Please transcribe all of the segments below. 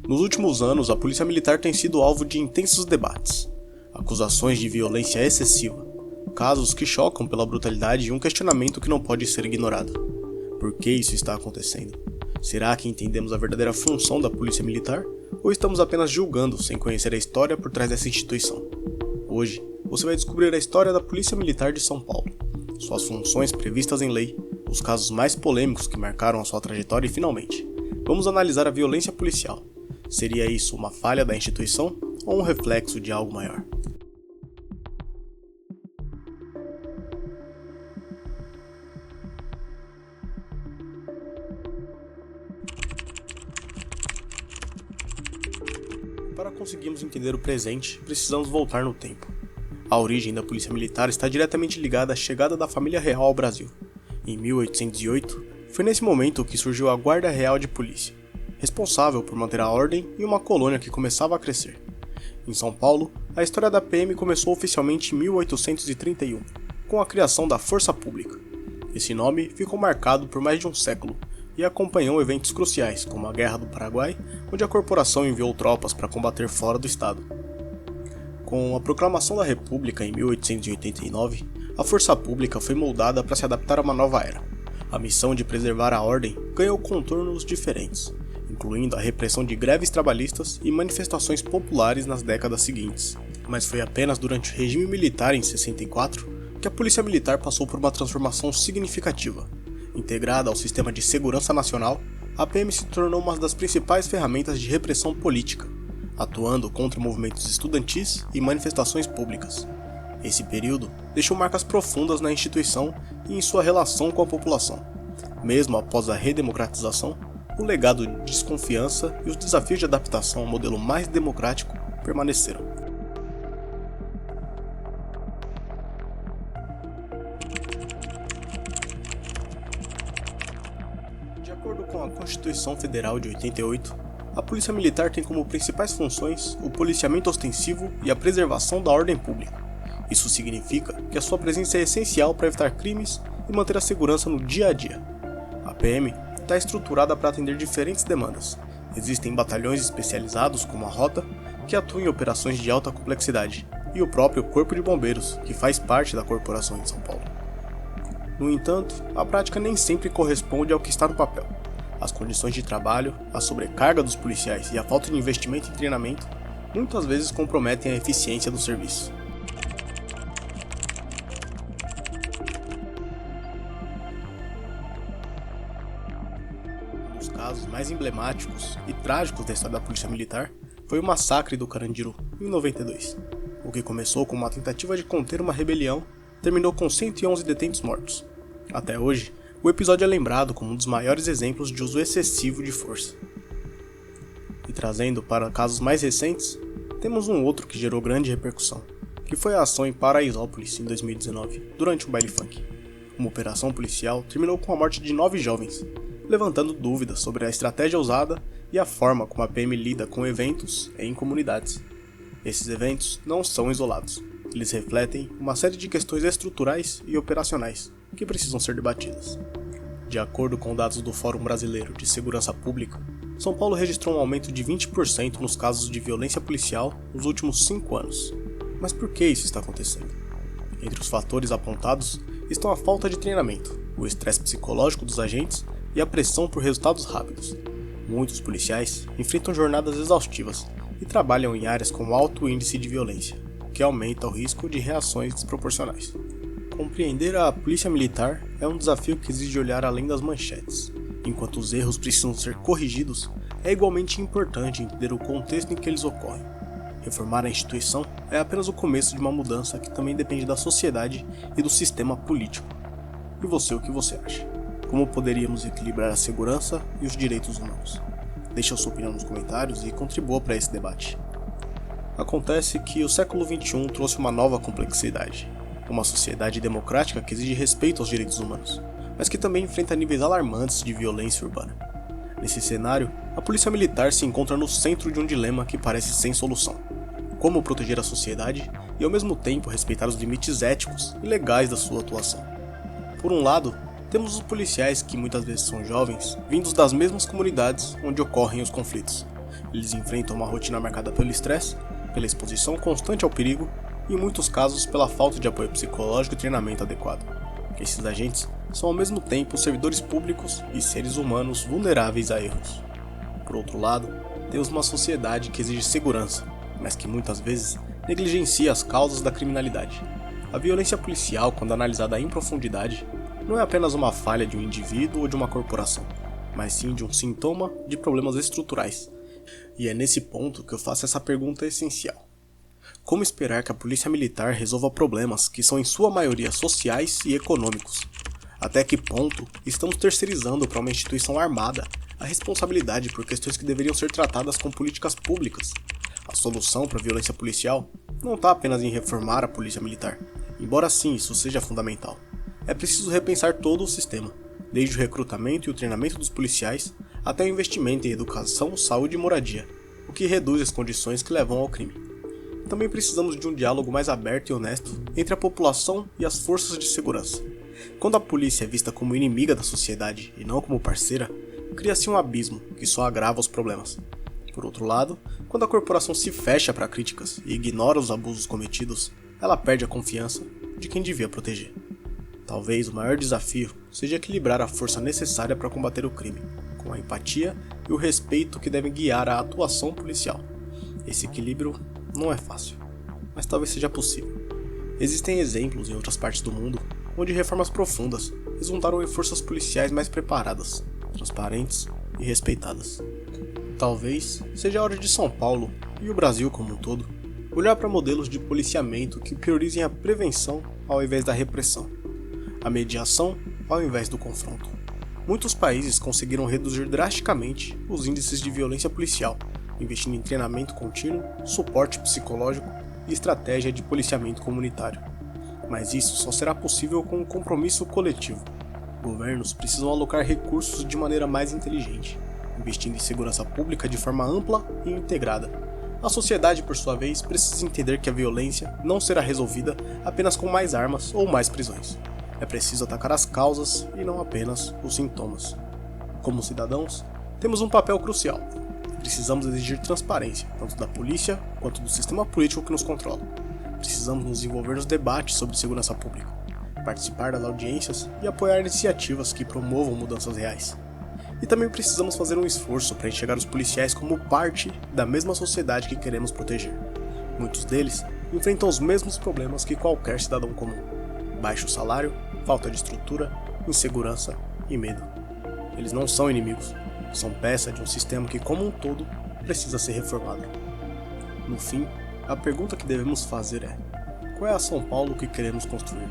Nos últimos anos, a polícia militar tem sido alvo de intensos debates, acusações de violência excessiva, casos que chocam pela brutalidade e um questionamento que não pode ser ignorado. Por que isso está acontecendo? Será que entendemos a verdadeira função da polícia militar? Ou estamos apenas julgando sem conhecer a história por trás dessa instituição? Hoje, você vai descobrir a história da Polícia Militar de São Paulo, suas funções previstas em lei, os casos mais polêmicos que marcaram a sua trajetória e, finalmente, vamos analisar a violência policial. Seria isso uma falha da instituição ou um reflexo de algo maior? Para conseguirmos entender o presente, precisamos voltar no tempo. A origem da Polícia Militar está diretamente ligada à chegada da família real ao Brasil. Em 1808, foi nesse momento que surgiu a Guarda Real de Polícia, responsável por manter a ordem em uma colônia que começava a crescer. Em São Paulo, a história da PM começou oficialmente em 1831, com a criação da Força Pública. Esse nome ficou marcado por mais de um século e acompanhou eventos cruciais, como a Guerra do Paraguai, onde a corporação enviou tropas para combater fora do estado. Com a proclamação da República em 1889, a Força Pública foi moldada para se adaptar a uma nova era. A missão de preservar a ordem ganhou contornos diferentes, incluindo a repressão de greves trabalhistas e manifestações populares nas décadas seguintes. Mas foi apenas durante o regime militar em 64 que a Polícia Militar passou por uma transformação significativa. Integrada ao sistema de segurança nacional, a PM se tornou uma das principais ferramentas de repressão política, atuando contra movimentos estudantis e manifestações públicas. Esse período deixou marcas profundas na instituição e em sua relação com a população. Mesmo após a redemocratização, o legado de desconfiança e os desafios de adaptação ao modelo mais democrático permaneceram. De acordo com a Constituição Federal de 88, a Polícia Militar tem como principais funções o policiamento ostensivo e a preservação da ordem pública. Isso significa que a sua presença é essencial para evitar crimes e manter a segurança no dia a dia. A PM está estruturada para atender diferentes demandas. Existem batalhões especializados, como a Rota, que atuam em operações de alta complexidade, e o próprio Corpo de Bombeiros, que faz parte da corporação de São Paulo. No entanto, a prática nem sempre corresponde ao que está no papel. As condições de trabalho, a sobrecarga dos policiais e a falta de investimento em treinamento muitas vezes comprometem a eficiência do serviço. Um dos casos mais emblemáticos e trágicos da história da Polícia Militar foi o massacre do Carandiru, em 92. O que começou com uma tentativa de conter uma rebelião, terminou com 111 detentos mortos. Até hoje, o episódio é lembrado como um dos maiores exemplos de uso excessivo de força. E trazendo para casos mais recentes, temos um outro que gerou grande repercussão, que foi a ação em Paraisópolis em 2019, durante um baile funk. Uma operação policial terminou com a morte de 9 jovens, levantando dúvidas sobre a estratégia usada e a forma como a PM lida com eventos em comunidades. Esses eventos não são isolados, eles refletem uma série de questões estruturais e operacionais que precisam ser debatidas. De acordo com dados do Fórum Brasileiro de Segurança Pública, São Paulo registrou um aumento de 20% nos casos de violência policial nos últimos 5 anos. Mas por que isso está acontecendo? Entre os fatores apontados estão a falta de treinamento, o estresse psicológico dos agentes e a pressão por resultados rápidos. Muitos policiais enfrentam jornadas exaustivas e trabalham em áreas com alto índice de violência, o que aumenta o risco de reações desproporcionais. Compreender a polícia militar é um desafio que exige olhar além das manchetes. Enquanto os erros precisam ser corrigidos, é igualmente importante entender o contexto em que eles ocorrem. Reformar a instituição é apenas o começo de uma mudança que também depende da sociedade e do sistema político. E você, o que você acha? Como poderíamos equilibrar a segurança e os direitos humanos? Deixe a sua opinião nos comentários e contribua para esse debate. Acontece que o século XXI trouxe uma nova complexidade. Uma sociedade democrática que exige respeito aos direitos humanos, mas que também enfrenta níveis alarmantes de violência urbana. Nesse cenário, a polícia militar se encontra no centro de um dilema que parece sem solução. Como proteger a sociedade e ao mesmo tempo respeitar os limites éticos e legais da sua atuação. Por um lado, temos os policiais que muitas vezes são jovens, vindos das mesmas comunidades onde ocorrem os conflitos, Eles enfrentam uma rotina marcada pelo estresse, pela exposição constante ao perigo e, em muitos casos, pela falta de apoio psicológico e treinamento adequado. Esses agentes são ao mesmo tempo servidores públicos e seres humanos vulneráveis a erros. Por outro lado, temos uma sociedade que exige segurança, mas que muitas vezes negligencia as causas da criminalidade. A violência policial, quando analisada em profundidade, não é apenas uma falha de um indivíduo ou de uma corporação, mas sim de um sintoma de problemas estruturais. E é nesse ponto que eu faço essa pergunta essencial. Como esperar que a polícia militar resolva problemas que são em sua maioria sociais e econômicos? Até que ponto estamos terceirizando para uma instituição armada a responsabilidade por questões que deveriam ser tratadas com políticas públicas? A solução para a violência policial não está apenas em reformar a polícia militar, embora sim isso seja fundamental. É preciso repensar todo o sistema, desde o recrutamento e o treinamento dos policiais até o investimento em educação, saúde e moradia, o que reduz as condições que levam ao crime. Também precisamos de um diálogo mais aberto e honesto entre a população e as forças de segurança. Quando a polícia é vista como inimiga da sociedade e não como parceira, cria-se um abismo que só agrava os problemas. Por outro lado, quando a corporação se fecha para críticas e ignora os abusos cometidos, ela perde a confiança de quem devia proteger. Talvez o maior desafio seja equilibrar a força necessária para combater o crime, com a empatia e o respeito que devem guiar a atuação policial. Esse equilíbrio não é fácil, mas talvez seja possível. Existem exemplos em outras partes do mundo onde reformas profundas resultaram em forças policiais mais preparadas, transparentes e respeitadas. Talvez seja a hora de São Paulo e o Brasil como um todo olhar para modelos de policiamento que priorizem a prevenção ao invés da repressão, a mediação ao invés do confronto. Muitos países conseguiram reduzir drasticamente os índices de violência policial, investindo em treinamento contínuo, suporte psicológico e estratégia de policiamento comunitário. Mas isso só será possível com um compromisso coletivo. Governos precisam alocar recursos de maneira mais inteligente, investindo em segurança pública de forma ampla e integrada. A sociedade, por sua vez, precisa entender que a violência não será resolvida apenas com mais armas ou mais prisões. É preciso atacar as causas e não apenas os sintomas. Como cidadãos, temos um papel crucial. Precisamos exigir transparência, tanto da polícia quanto do sistema político que nos controla. Precisamos nos envolver nos debates sobre segurança pública, participar das audiências e apoiar iniciativas que promovam mudanças reais. E também precisamos fazer um esforço para enxergar os policiais como parte da mesma sociedade que queremos proteger. Muitos deles enfrentam os mesmos problemas que qualquer cidadão comum: baixo salário, falta de estrutura, insegurança e medo. Eles não são inimigos, são peça de um sistema que, como um todo, precisa ser reformado. No fim, a pergunta que devemos fazer é: qual é a São Paulo que queremos construir?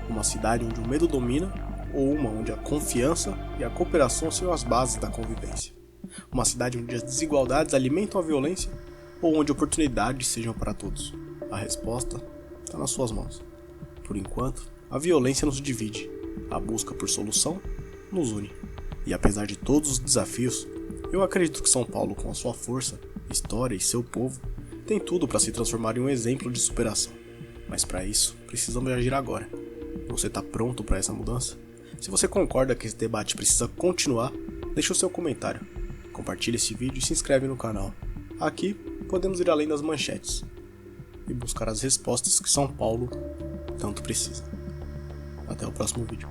Uma cidade onde o medo domina ou uma onde a confiança e a cooperação são as bases da convivência? Uma cidade onde as desigualdades alimentam a violência ou onde oportunidades sejam para todos? A resposta está nas suas mãos. Por enquanto, a violência nos divide, a busca por solução nos une. E apesar de todos os desafios, eu acredito que São Paulo, com a sua força, história e seu povo, tem tudo para se transformar em um exemplo de superação. Mas para isso, precisamos agir agora. Você está pronto para essa mudança? Se você concorda que esse debate precisa continuar, deixe o seu comentário, compartilhe esse vídeo e se inscreve no canal. Aqui, podemos ir além das manchetes e buscar as respostas que São Paulo tanto precisa. Até o próximo vídeo.